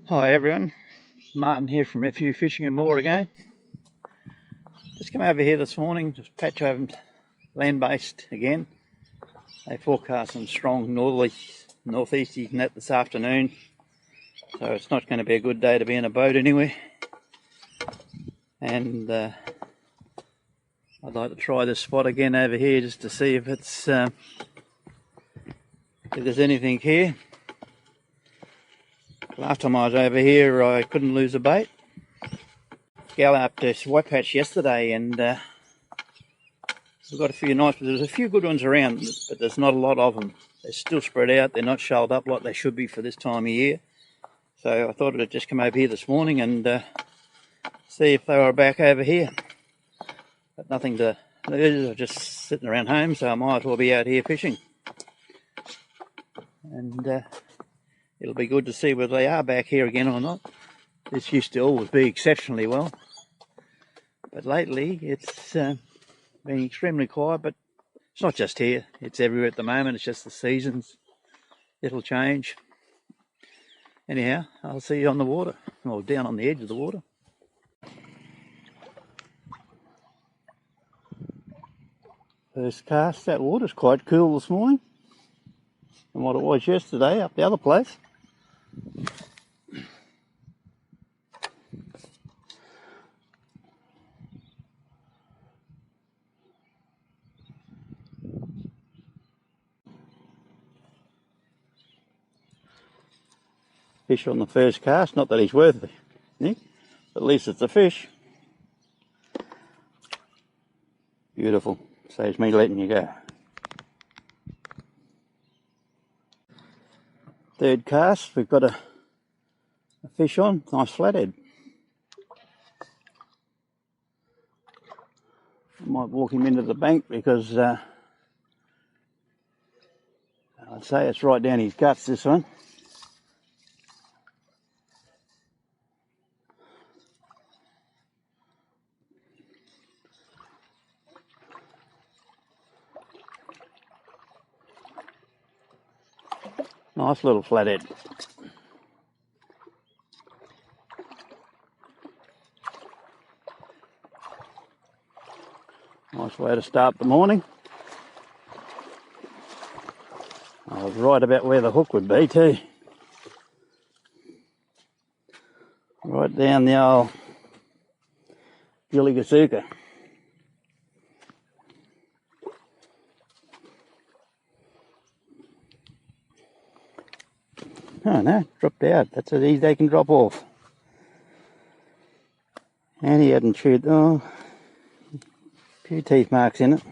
Hi everyone, Martin here from FU Fishing and More again. Just come over here this morning, just patch over land-based again. They forecast some strong northeasty net this afternoon, so it's not going to be a good day to be in a boat anywhere. And I'd like to try this spot again over here just to see if it's if there's anything here. Last time I was over here I couldn't lose a bait. Gal up to White Patch yesterday and we've got a few nice, but there's a few good ones around, but there's not a lot of them. They're still spread out, they're not shelled up like they should be for this time of year. So I thought I'd just come over here this morning and see if they were back over here. But nothing to, they're just sitting around home, so I might as well be out here fishing. And it'll be good to see whether they are back here again or not. This used to always be exceptionally well, but lately it's been extremely quiet. But it's not just here, it's everywhere at the moment. It's just the seasons, it'll change. Anyhow, I'll see you on the water, or down on the edge of the water. First cast, that water's quite cool this morning than what it was yesterday up the other place. Fish on the first cast, not that he's worth it, but at least it's a fish. Beautiful, saves me letting you go. Third cast, we've got a fish on, nice flathead. I might walk him into the bank because I'd say it's right down his guts, this one. Nice little flathead. Nice way to start the morning. I was right about where the hook would be too. Right down the old Gilligasuka. Oh no, dropped out. That's as easy they can drop off. And he hadn't chewed, a few teeth marks in it.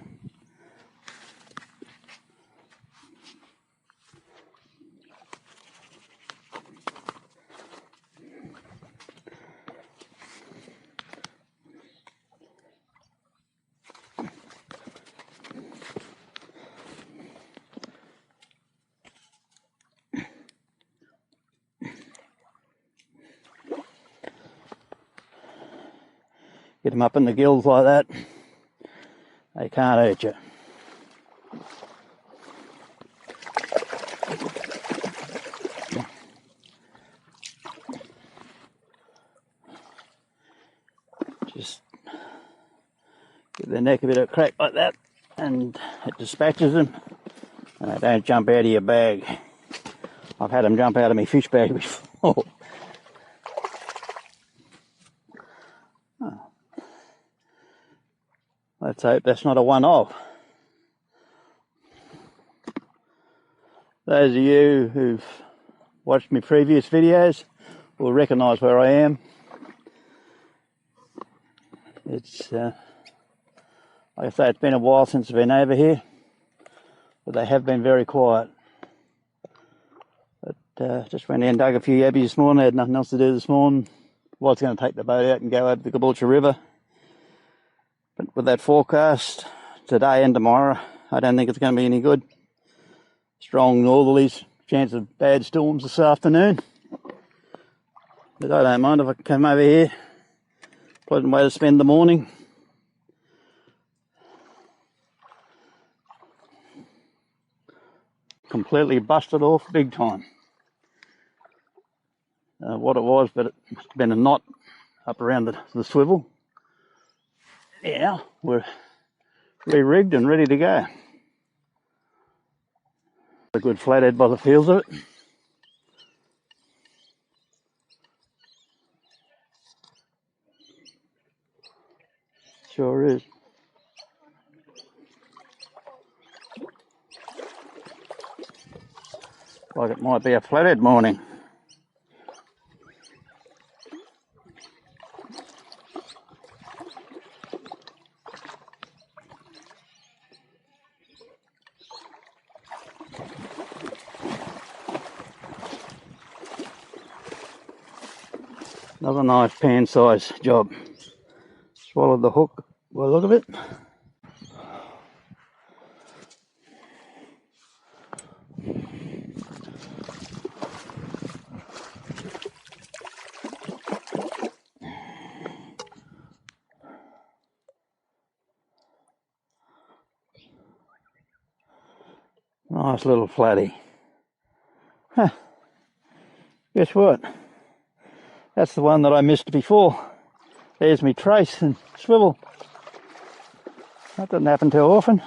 Get them up in the gills like that, they can't hurt you. Just give their neck a bit of a crack like that and it dispatches them and they don't jump out of your bag. I've had them jump out of my fish bag before. Let's hope that's not a one-off. Those of you who've watched my previous videos will recognise where I am. It's, like I say, it's been a while since I've been over here, but they have been very quiet. But just went in and dug a few yabbies this morning. I had nothing else to do this morning. Was going to take the boat out and go over the Caboolture River. But with that forecast today and tomorrow, I don't think it's going to be any good. Strong northerlies, chance of bad storms this afternoon. But I don't mind if I can come over here. Pleasant way to spend the morning. Completely busted off big time. what it was, but it must have been a knot up around the swivel. Yeah, we're re-rigged and ready to go. A good flathead by the feels of it. Sure is. Like it might be a flathead morning. Another nice pan size job. Swallowed the hook by the look of it. Nice little flatty. Huh. Guess what? That's the one that I missed before. There's me trace and swivel. That doesn't happen too often.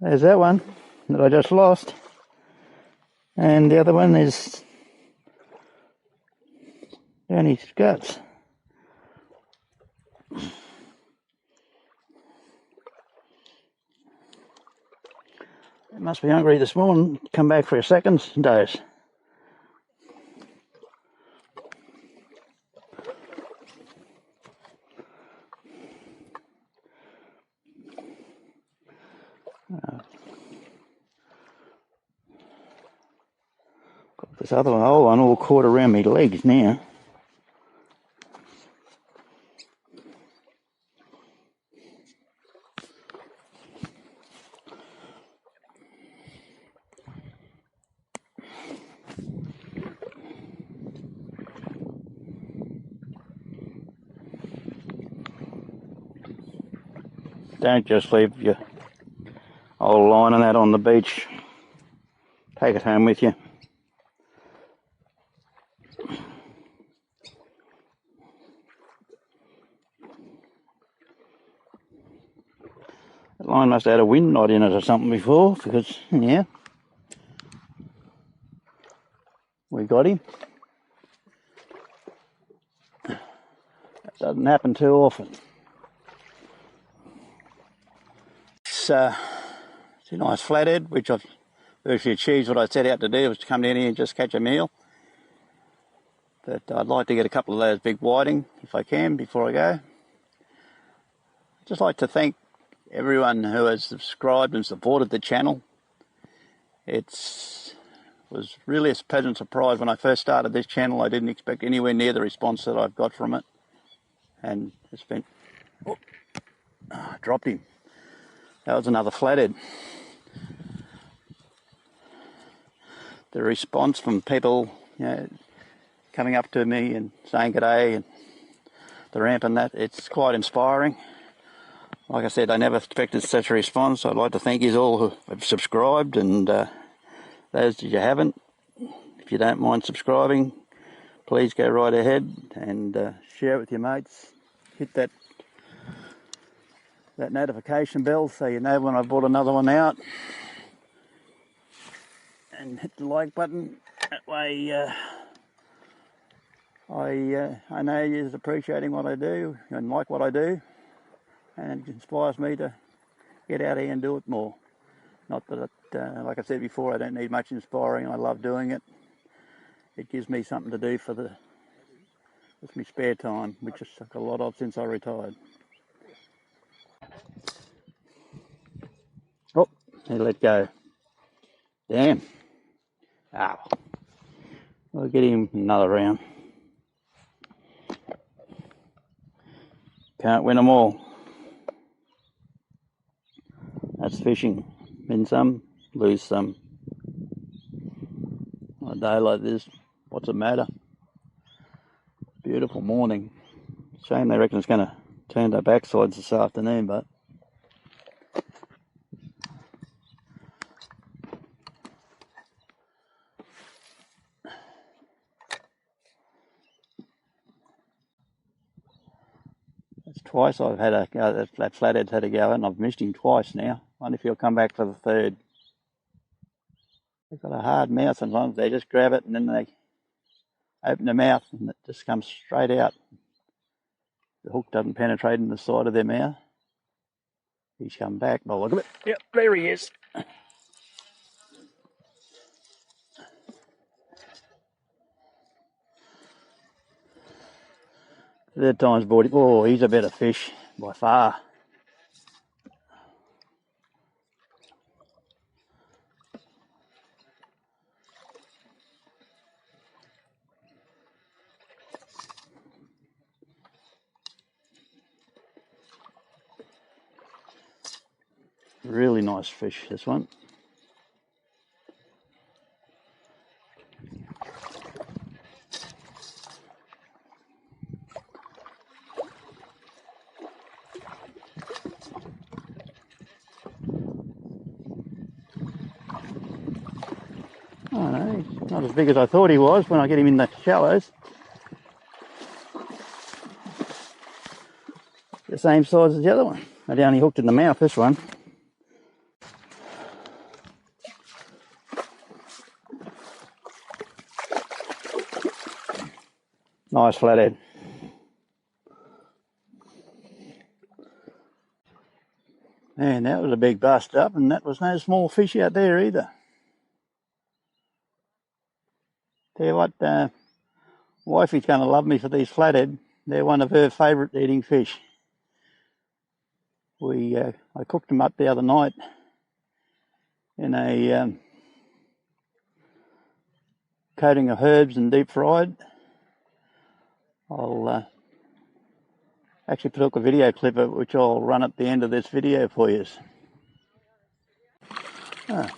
There's that one that I just lost. And the other one is down his guts. It must be hungry this morning. Come back for a second dose. Got this other one, whole one all caught around my legs now. Don't just leave your old line and that on the beach. Take it home with you. That line must have had a wind knot in it or something before, because, yeah, we got him. That doesn't happen too often. It's a nice flathead, which I've virtually achieved what I set out to do, was to come down here and just catch a meal. But I'd like to get a couple of those big whiting, if I can, before I go. I'd just like to thank everyone who has subscribed and supported the channel. It was really a pleasant surprise when I first started this channel. I didn't expect anywhere near the response that I've got from it. And it's been... Oh, I dropped him. That was another flathead. The response from people, you know, coming up to me and saying g'day and the ramp and that, it's quite inspiring. Like I said, I never expected such a response. I'd like to thank you all who have subscribed, and those that you haven't, if you don't mind subscribing, please go right ahead and share it with your mates. Hit that notification bell so you know when I've brought another one out, and hit the like button. That way I know you're appreciating what I do and like what I do, and it inspires me to get out here and do it more. Not that like I said before, I don't need much inspiring. I love doing it. It gives me something to do with my spare time, which I've got a lot of since I retired. Oh, he let go. Damn. Ow. We'll get him another round. Can't win them all. That's fishing. Win some, lose some. On a day like this, what's the matter? Beautiful morning. Shame they reckon it's going to turn their backsides this afternoon, but That's twice I've had a go. That flathead's had a go, and I've missed him twice now. I wonder if he'll come back for the third. They've got a hard mouth sometimes. They just grab it and then they open their mouth and it just comes straight out. The hook doesn't penetrate in the side of their mouth. He's come back. Well, look at it. Yep, there he is. Third time's brought him. Oh, he's a better fish by far. Really nice fish, this one. Oh no, he's not as big as I thought he was when I get him in the shallows. The same size as the other one. I only hooked in the mouth, this one. Nice flathead. Man, that was a big bust up, and that was no small fish out there either. Tell you what, wifey's going to love me for these flathead. They're one of her favourite eating fish. I cooked them up the other night in a coating of herbs and deep fried. I'll actually put up a video clip of it, which I'll run at the end of this video for you.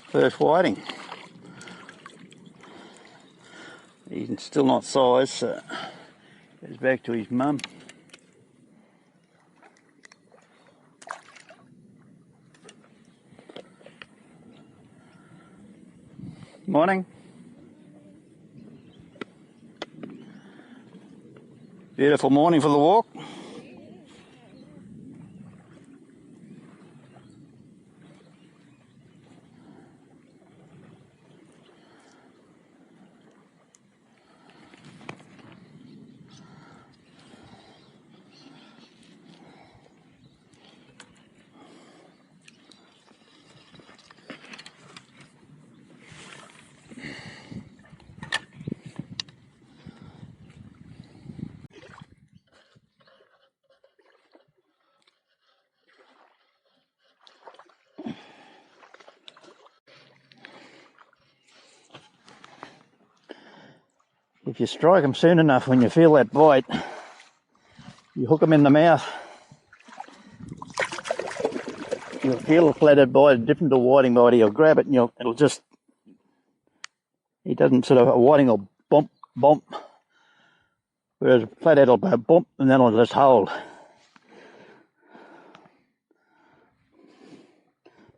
First whiting. He's still not sized, so goes back to his mum. Morning. Beautiful morning for the walk. If you strike them soon enough when you feel that bite, you hook them in the mouth. You'll feel a flathead bite different to a whiting bite. You'll grab it and it'll just, he doesn't sort of, a whiting will bump, bump. Whereas a flathead will go bump and then it'll just hold.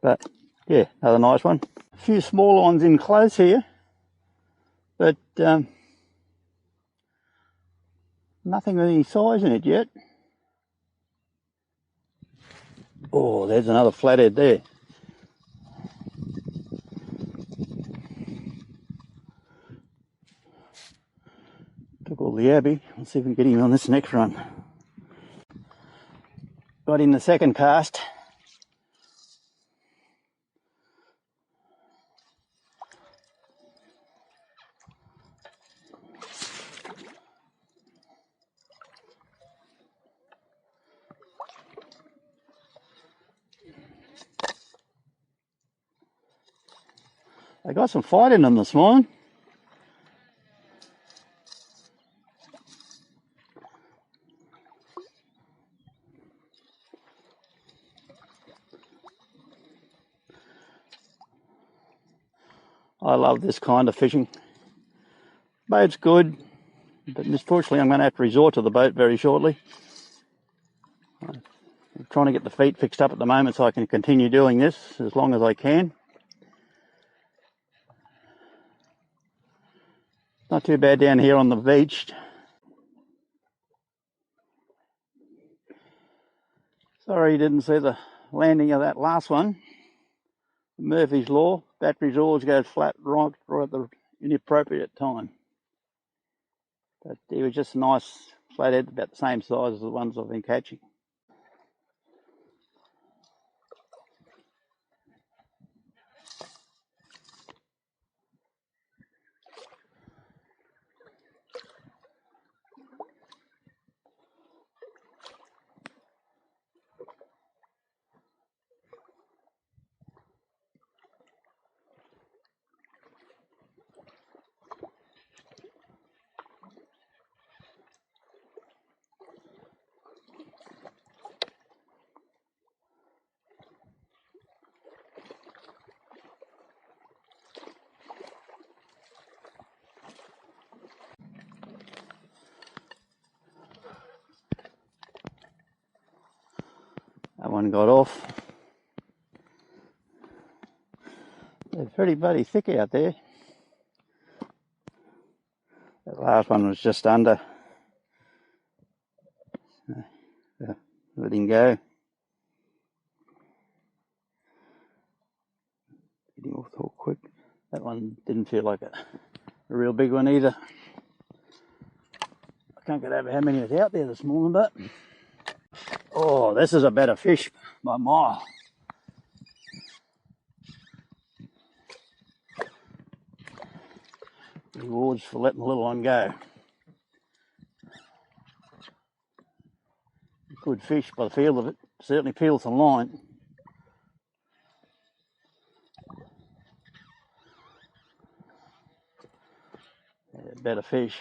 But yeah, another nice one. A few smaller ones in close here, but nothing with any size in it yet. Oh, there's another flathead there. Took all the Abbey. Let's see if we can get him on this next run. Got in the second cast. They got some fight in them this morning. I love this kind of fishing. Boat's good, but unfortunately I'm going to have to resort to the boat very shortly. I'm trying to get the feet fixed up at the moment so I can continue doing this as long as I can. Not too bad down here on the beach. Sorry you didn't see the landing of that last one. Murphy's Law, batteries always go flat right at the inappropriate time. But he was just a nice flathead, about the same size as the ones I've been catching. That one got off. They're pretty bloody thick out there. That last one was just under. Let him go. Get him off the hook quick. That one didn't feel like a real big one either. I can't get over how many was out there this morning, but oh, this is a better fish by a mile. Rewards for letting the little one go. Good fish by the feel of it. Certainly peels the line. Yeah, better fish.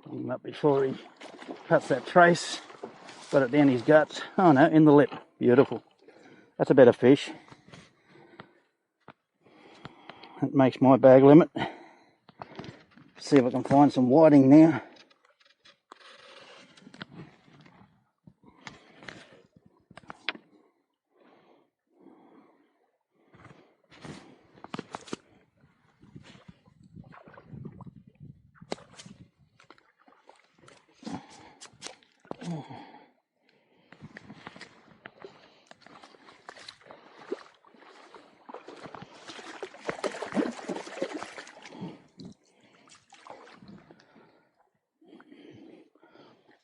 Get him up before he cuts that trace. Got it down his guts. Oh no, in the lip. Beautiful. That's a better fish. That makes my bag limit. See if I can find some whiting now.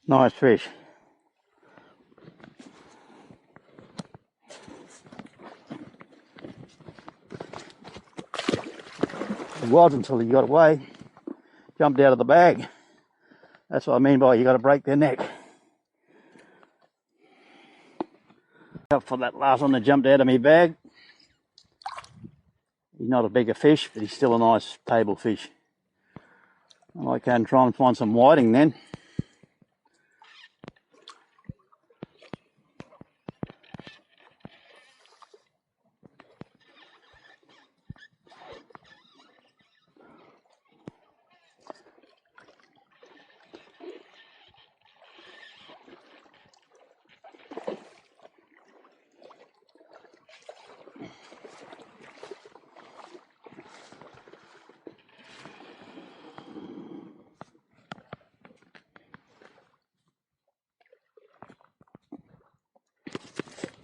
Nice fish. It was until he got away, jumped out of the bag. That's what I mean by you got to break their neck. Up for that last one that jumped out of my bag. He's not a bigger fish, but he's still a nice table fish. I might go and try and find some whiting then.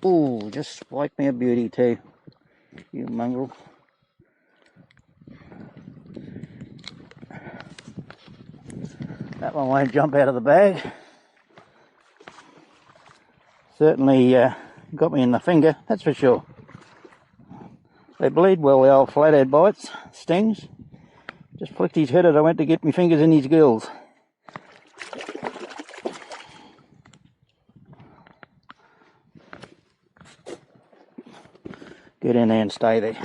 Ooh, just spiked me a beauty too, you mongrel. That one won't jump out of the bag. Certainly got me in the finger, that's for sure. They bleed well, the old flathead bites, stings. Just flicked his head as I went to get my fingers in his gills. Get in there and stay there.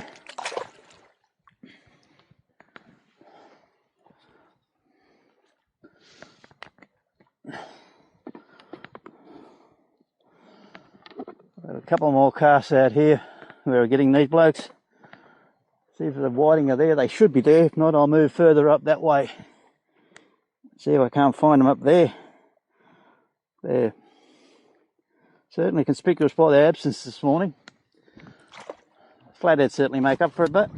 A couple more casts out here where we're getting these blokes. See if the whiting are there. They should be there. If not, I'll move further up that way. See if I can't find them up there. There. Certainly conspicuous by their absence this morning. Flathead certainly make up for it, but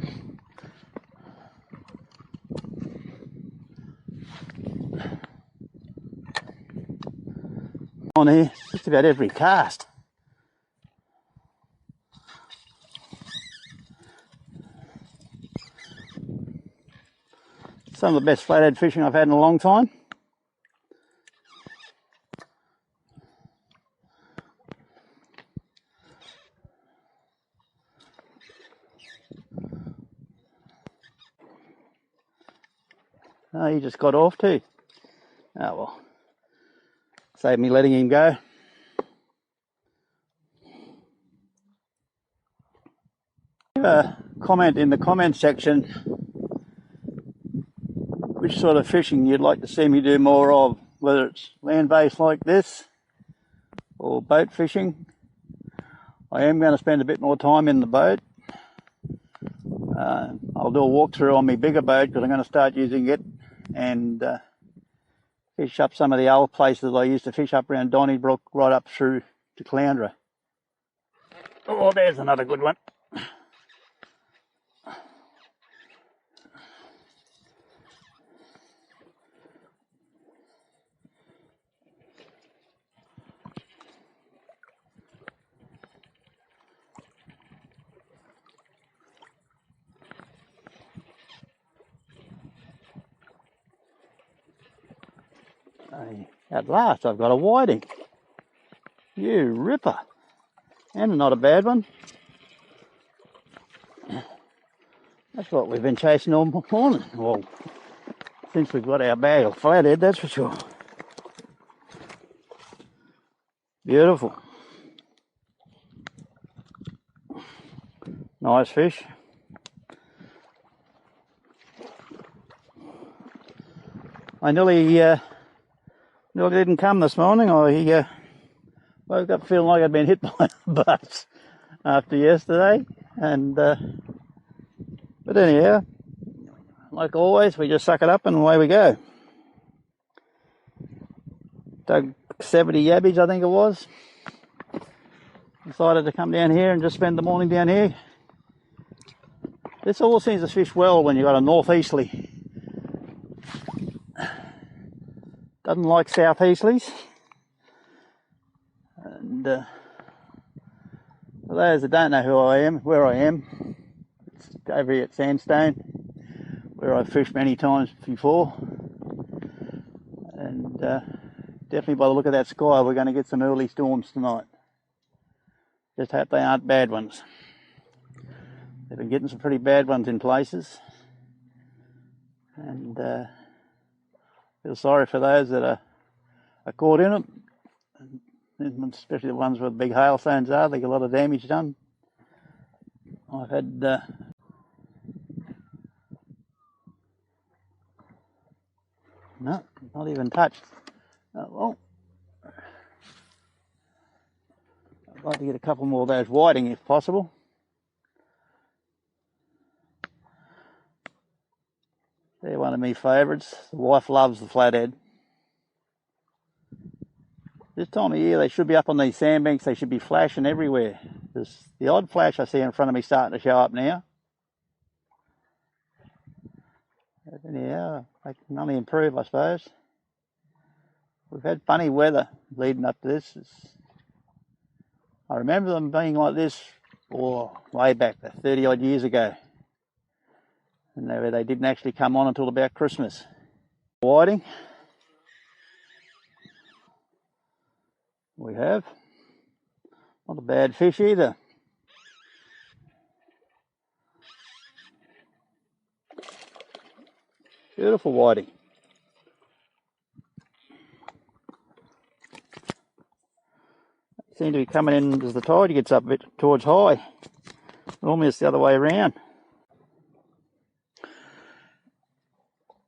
on here, just about every cast. Some of the best flathead fishing I've had in a long time. Oh, he just got off too. Oh well, saved me letting him go. Comment in the comment section which sort of fishing you'd like to see me do more of, whether it's land-based like this or boat fishing. I am going to spend a bit more time in the boat. I'll do a walkthrough on my bigger boat because I'm going to start using it and fish up some of the old places I used to fish up around Donnybrook right up through to Cloundra. Oh, there's another good one. At last I've got a whiting. You ripper. And not a bad one. That's what we've been chasing all morning. Well, since we've got our bag of flathead, that's for sure. Beautiful. Nice fish. I nearly didn't come this morning. I woke up feeling like I'd been hit by a bus after yesterday, and but anyhow, like always, we just suck it up and away we go. Dug 70 yabbies, I think it was. Decided to come down here and just spend the morning down here. This all seems to fish well when you've got a northeasterly. Doesn't like southeasterlies. And for those that don't know who I am, where I am, it's over here at Sandstone, where I've fished many times before. And definitely by the look of that sky, we're going to get some early storms tonight. Just hope they aren't bad ones. They've been getting some pretty bad ones in places. And feel sorry for those that are caught in them, especially the ones where the big hailstones are. They get a lot of damage done. I've had no, not even touched. Well, I'd like to get a couple more of those whiting if possible. They're one of my favourites. The wife loves the flathead. This time of year they should be up on these sandbanks, they should be flashing everywhere. There's the odd flash I see in front of me starting to show up now. But anyhow, they can only improve, I suppose. We've had funny weather leading up to this. I remember them being like this way back 30 odd years ago. And they didn't actually come on until about Christmas. Whiting. We have. Not a bad fish either. Beautiful whiting. Seem to be coming in as the tide gets up a bit towards high. Normally it's the other way around.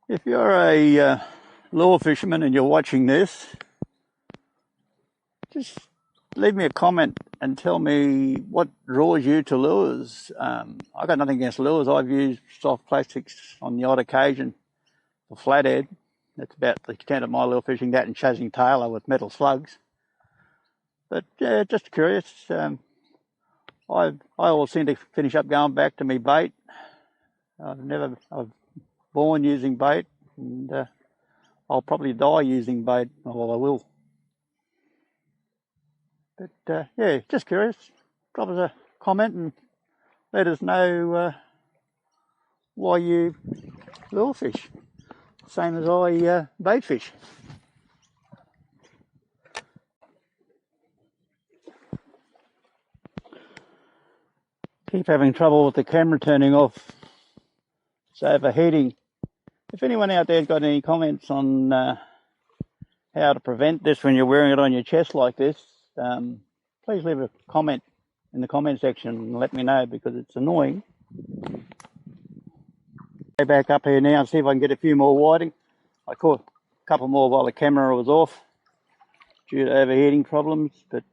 If you're a lure fisherman and you're watching this, just leave me a comment and tell me what draws you to lures. I've got nothing against lures. I've used soft plastics on the odd occasion for flathead. That's about the extent of my lure fishing, that and chasing tailor with metal slugs. But just curious. I always seem to finish up going back to me bait. I've born using bait, and I'll probably die using bait. Well, I will. But yeah, just curious. Drop us a comment and let us know why you lure fish, same as I bait fish. Keep having trouble with the camera turning off. It's overheating. If anyone out there's got any comments on how to prevent this when you're wearing it on your chest like this, please leave a comment in the comment section and let me know, because it's annoying. Go back up here now and see if I can get a few more whiting. I caught a couple more while the camera was off due to overheating problems, but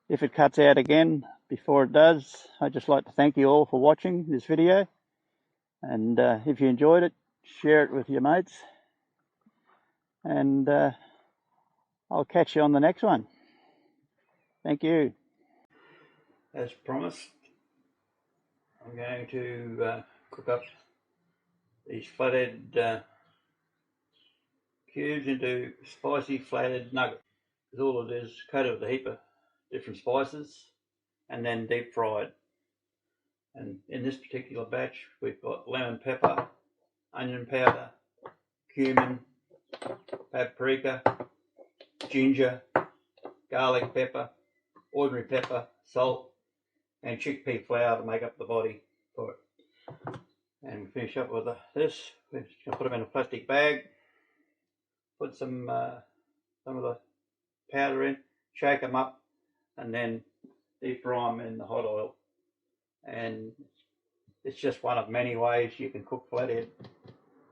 if it cuts out again before it does, I'd just like to thank you all for watching this video, and if you enjoyed it, share it with your mates, and I'll catch you on the next one. Thank you. As promised, I'm going to cook up these flathead cubes into spicy flathead nuggets. Because all it is, coated with a heap of different spices and then deep fried. And in this particular batch, we've got lemon pepper, onion powder, cumin, paprika, ginger, garlic pepper, ordinary pepper, salt, and chickpea flour to make up the body for it. And we finish up with this. We're just going to put them in a plastic bag, put some of the powder in, shake them up, and then deep fry them in the hot oil. And it's just one of many ways you can cook flathead.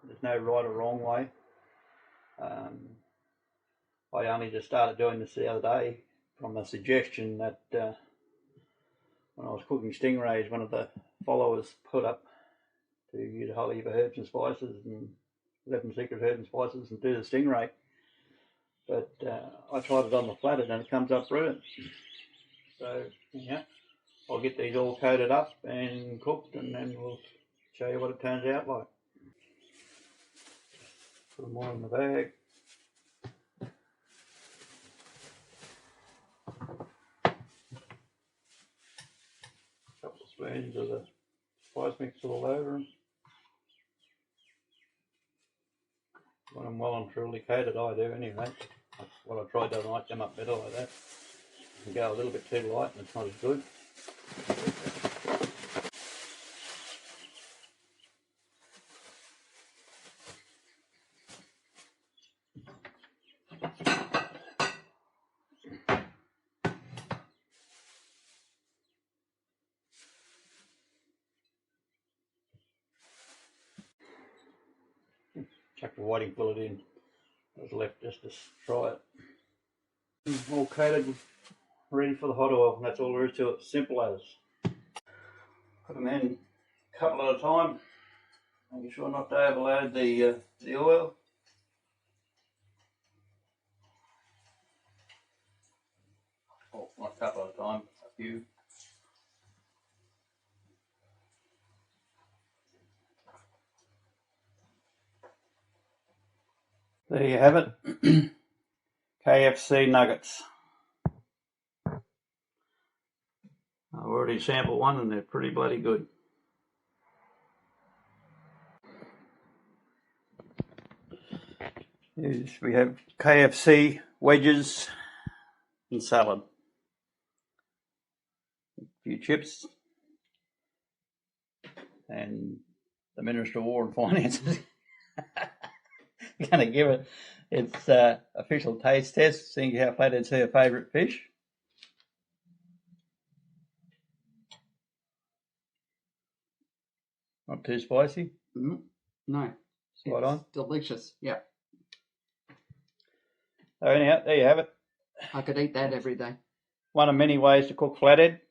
There's no right or wrong way. I only just started doing this the other day from a suggestion that when I was cooking stingrays, one of the followers put up to use a whole heap of herbs and spices and 11 secret herbs and spices and do the stingray. But I tried it on the flathead and it comes up brilliant. So yeah, I'll get these all coated up and cooked, and then we'll show you what it turns out like. Put them all in the bag. Couple of spoons of the spice mix all over them. Want them well and truly coated, I do anyway. That's what I tried to light them up better like that. You go a little bit too light and it's not as good. Chuck the whiting fluid in. I was left just to try it. All coated, ready for the hot oil, and that's all there is to it. Simple as. Put them in a couple at a time, making sure not to overload the oil. Oh, not a couple at a time, a few. There you have it. KFC nuggets. I've already sampled one and they're pretty bloody good. We have KFC wedges and salad. A few chips. And the Minister of War and Finances. Going to give it its official taste test, seeing how flathead's her favourite fish. Not too spicy? Mm-hmm. No. Spot on. Delicious, yeah. So anyhow, there you have it. I could eat that every day. One of many ways to cook flathead.